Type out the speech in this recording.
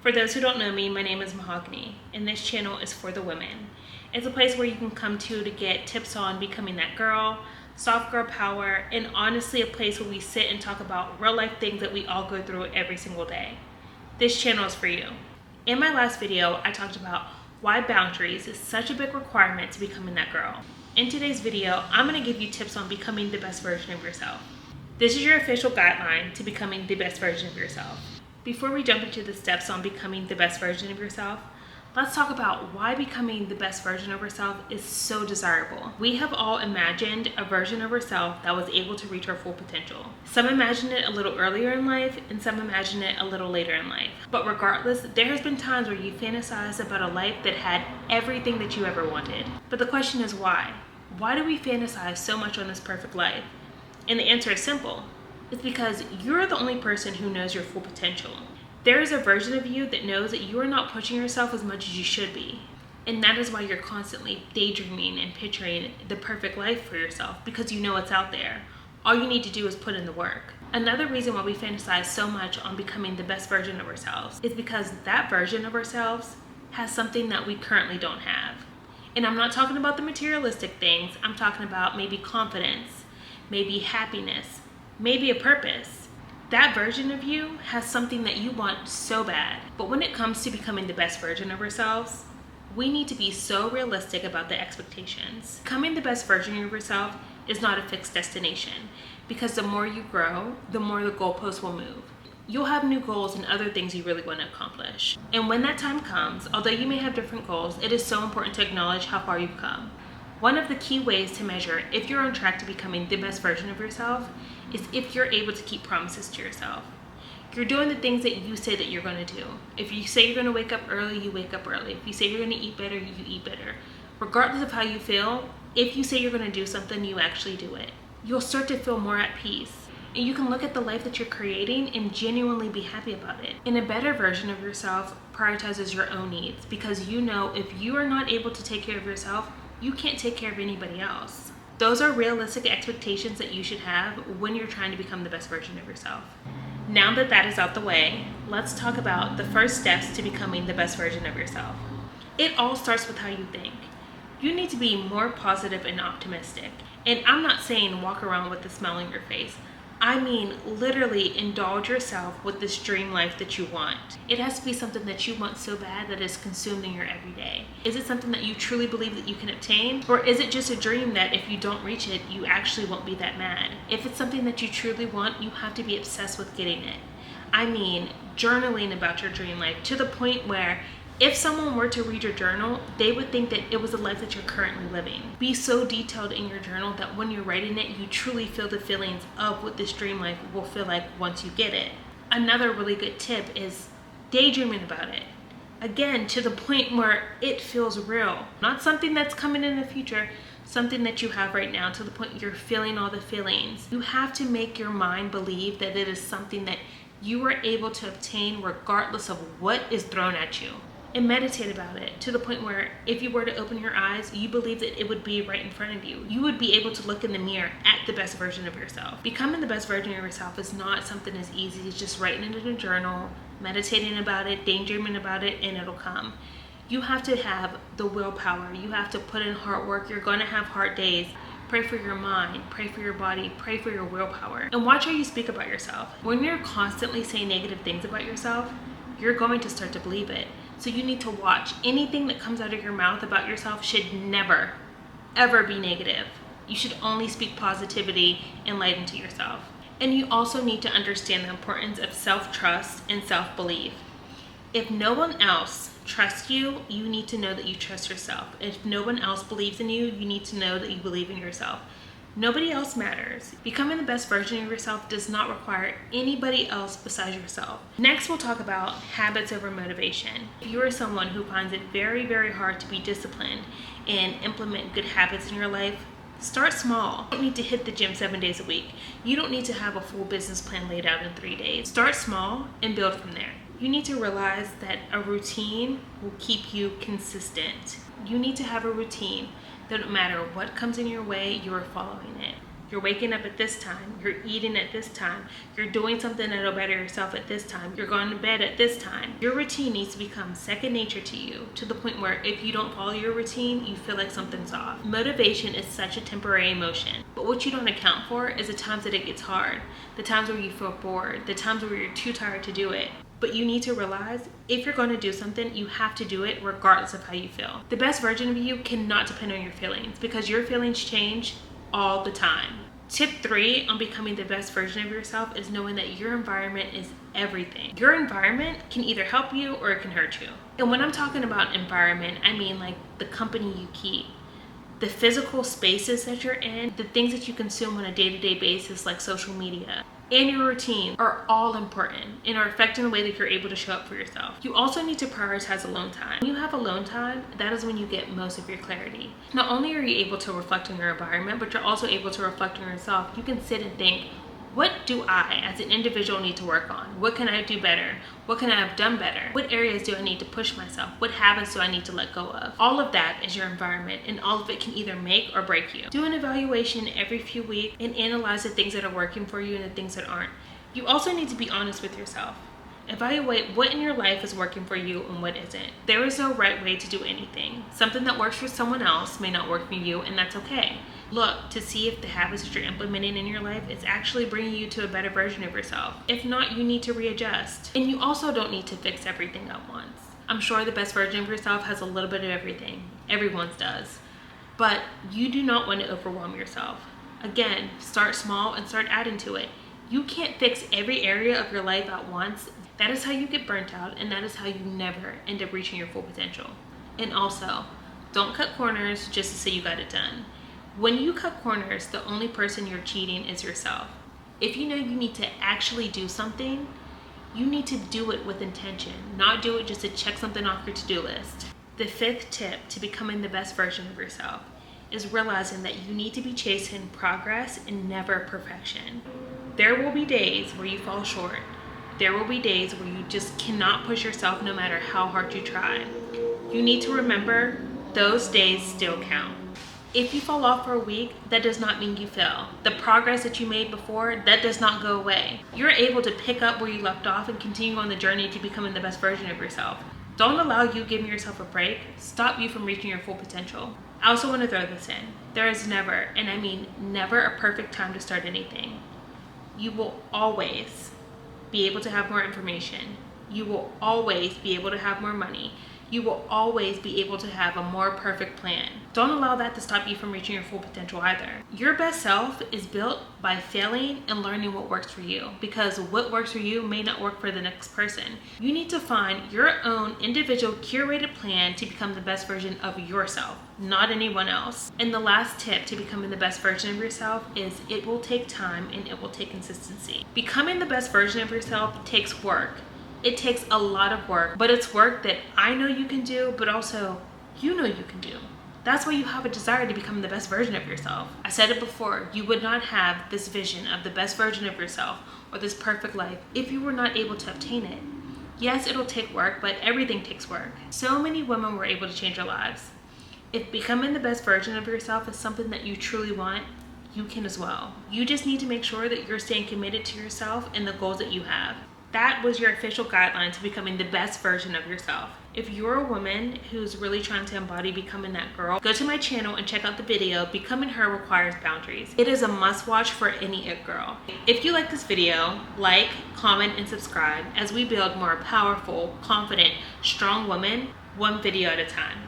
For those who don't know me, my name is Mahogany, and this channel is for the women. It's a place where you can come to get tips on becoming that girl, soft girl power, and honestly a place where we sit and talk about real life things that we all go through every single day. This channel is for you. In my last video, I talked about why boundaries is such a big requirement to becoming that girl. In today's video, I'm going to give you tips on becoming the best version of yourself. This is your official guideline to becoming the best version of yourself. Before we jump into the steps on becoming the best version of yourself, let's talk about why becoming the best version of yourself is so desirable. We have all imagined a version of ourselves that was able to reach our full potential. Some imagine it a little earlier in life, and some imagine it a little later in life. But regardless, there has been times where you fantasize about a life that had everything that you ever wanted. But the question is why? Why do we fantasize so much on this perfect life? And the answer is simple. It's because you're the only person who knows your full potential. There is a version of you that knows that you are not pushing yourself as much as you should be. And that is why you're constantly daydreaming and picturing the perfect life for yourself, because you know it's out there. All you need to do is put in the work. Another reason why we fantasize so much on becoming the best version of ourselves is because that version of ourselves has something that we currently don't have. And I'm not talking about the materialistic things. I'm talking about maybe confidence, maybe happiness, maybe a purpose. That version of you has something that you want so bad. But when it comes to becoming the best version of ourselves, we need to be so realistic about the expectations. Becoming the best version of yourself is not a fixed destination, because the more you grow, the more the goalposts will move. You'll have new goals and other things you really want to accomplish. And when that time comes, although you may have different goals, it is so important to acknowledge how far you've come. One of the key ways to measure if you're on track to becoming the best version of yourself is if you're able to keep promises to yourself. You're doing the things that you say that you're going to do. If you say you're going to wake up early, you wake up early. If you say you're going to eat better, you eat better. Regardless of how you feel, if you say you're going to do something, you actually do it. You'll start to feel more at peace. And you can look at the life that you're creating and genuinely be happy about it. And a better version of yourself prioritizes your own needs, because you know if you are not able to take care of yourself, you can't take care of anybody else. Those are realistic expectations that you should have when you're trying to become the best version of yourself. Now that that is out the way, let's talk about the first steps to becoming the best version of yourself. It all starts with how you think. You need to be more positive and optimistic. And I'm not saying walk around with a smile on your face. I mean literally indulge yourself with this dream life that you want. It has to be something that you want so bad that it's consuming your everyday. Is it something that you truly believe that you can obtain? Or is it just a dream that if you don't reach it, you actually won't be that mad? If it's something that you truly want, you have to be obsessed with getting it. I mean, journaling about your dream life to the point where if someone were to read your journal, they would think that it was the life that you're currently living. Be so detailed in your journal that when you're writing it, you truly feel the feelings of what this dream life will feel like once you get it. Another really good tip is daydreaming about it. Again, to the point where it feels real. Not something that's coming in the future, something that you have right now, to the point you're feeling all the feelings. You have to make your mind believe that it is something that you are able to obtain regardless of what is thrown at you. And meditate about it to the point where if you were to open your eyes, you believe that it would be right in front of you. You would be able to look in the mirror at the best version of yourself. Becoming the best version of yourself is not something as easy as just writing it in a journal, meditating about it, daydreaming about it, and it'll come. You have to have the willpower. You have to put in hard work. You're going to have hard days. Pray for your mind, pray for your body, pray for your willpower. And watch how you speak about yourself. When you're constantly saying negative things about yourself, you're going to start to believe it. So you need to watch. Anything that comes out of your mouth about yourself should never, ever be negative. You should only speak positivity and light into yourself. And you also need to understand the importance of self-trust and self-belief. If no one else trusts you, you need to know that you trust yourself. If no one else believes in you, you need to know that you believe in yourself. Nobody else matters. Becoming the best version of yourself does not require anybody else besides yourself. Next, we'll talk about habits over motivation. If you are someone who finds it very, very hard to be disciplined and implement good habits in your life, start small. You don't need to hit the gym 7 days a week. You don't need to have a full business plan laid out in 3 days. Start small and build from there. You need to realize that a routine will keep you consistent. You need to have a routine that no matter what comes in your way, you are following it. You're waking up at this time, you're eating at this time, you're doing something that'll better yourself at this time, you're going to bed at this time. Your routine needs to become second nature to you, to the point where if you don't follow your routine, you feel like something's off. Motivation is such a temporary emotion, but what you don't account for is the times that it gets hard, the times where you feel bored, the times where you're too tired to do it. But you need to realize, if you're going to do something, you have to do it regardless of how you feel. The best version of you cannot depend on your feelings, because your feelings change all the time. Tip 3 on becoming the best version of yourself is knowing that your environment is everything. Your environment can either help you or it can hurt you. And when I'm talking about environment, I mean like the company you keep, the physical spaces that you're in, the things that you consume on a day-to-day basis like social media, and your routine are all important and are affecting the way that you're able to show up for yourself. You also need to prioritize alone time. When you have alone time, that is when you get most of your clarity. Not only are you able to reflect on your environment, but you're also able to reflect on yourself. You can sit and think, what do I as an individual need to work on? What can I do better? What can I have done better? What areas do I need to push myself? What habits do I need to let go of? All of that is your environment, and all of it can either make or break you. Do an evaluation every few weeks and analyze the things that are working for you and the things that aren't. You also need to be honest with yourself. Evaluate what in your life is working for you and what isn't. There is no right way to do anything. Something that works for someone else may not work for you, and that's okay. Look to see if the habits that you're implementing in your life is actually bringing you to a better version of yourself. If not, you need to readjust. And you also don't need to fix everything at once. I'm sure the best version of yourself has a little bit of everything. Everyone's does. But you do not want to overwhelm yourself. Again, start small and start adding to it. You can't fix every area of your life at once. That is how you get burnt out, and that is how you never end up reaching your full potential. And also, don't cut corners just to say you got it done. When you cut corners, the only person you're cheating is yourself. If you know you need to actually do something, you need to do it with intention, not do it just to check something off your to-do list. The 5th tip to becoming the best version of yourself is realizing that you need to be chasing progress and never perfection. There will be days where you fall short. There will be days where you just cannot push yourself no matter how hard you try. You need to remember those days still count. If you fall off for a week, that does not mean you fail. The progress that you made before, that does not go away. You're able to pick up where you left off and continue on the journey to becoming the best version of yourself. Don't allow you giving yourself a break stop you from reaching your full potential. I also want to throw this in. There is never, and I mean never, a perfect time to start anything. You will always be able to have more information. You will always be able to have more money. You will always be able to have a more perfect plan. Don't allow that to stop you from reaching your full potential either. Your best self is built by failing and learning what works for you, because what works for you may not work for the next person. You need to find your own individual curated plan to become the best version of yourself, not anyone else. And the last tip to becoming the best version of yourself is it will take time and it will take consistency. Becoming the best version of yourself takes work. It takes a lot of work, but it's work that I know you can do, but also you know you can do. That's why you have a desire to become the best version of yourself. I said it before, you would not have this vision of the best version of yourself or this perfect life if you were not able to obtain it. Yes, it'll take work, but everything takes work. So many women were able to change their lives. If becoming the best version of yourself is something that you truly want, you can as well. You just need to make sure that you're staying committed to yourself and the goals that you have. That was your official guideline to becoming the best version of yourself. If you're a woman who's really trying to embody becoming that girl, go to my channel and check out the video, Becoming Her Requires Boundaries. It is a must watch for any it girl. If you like this video, like, comment, and subscribe as we build more powerful, confident, strong women, one video at a time.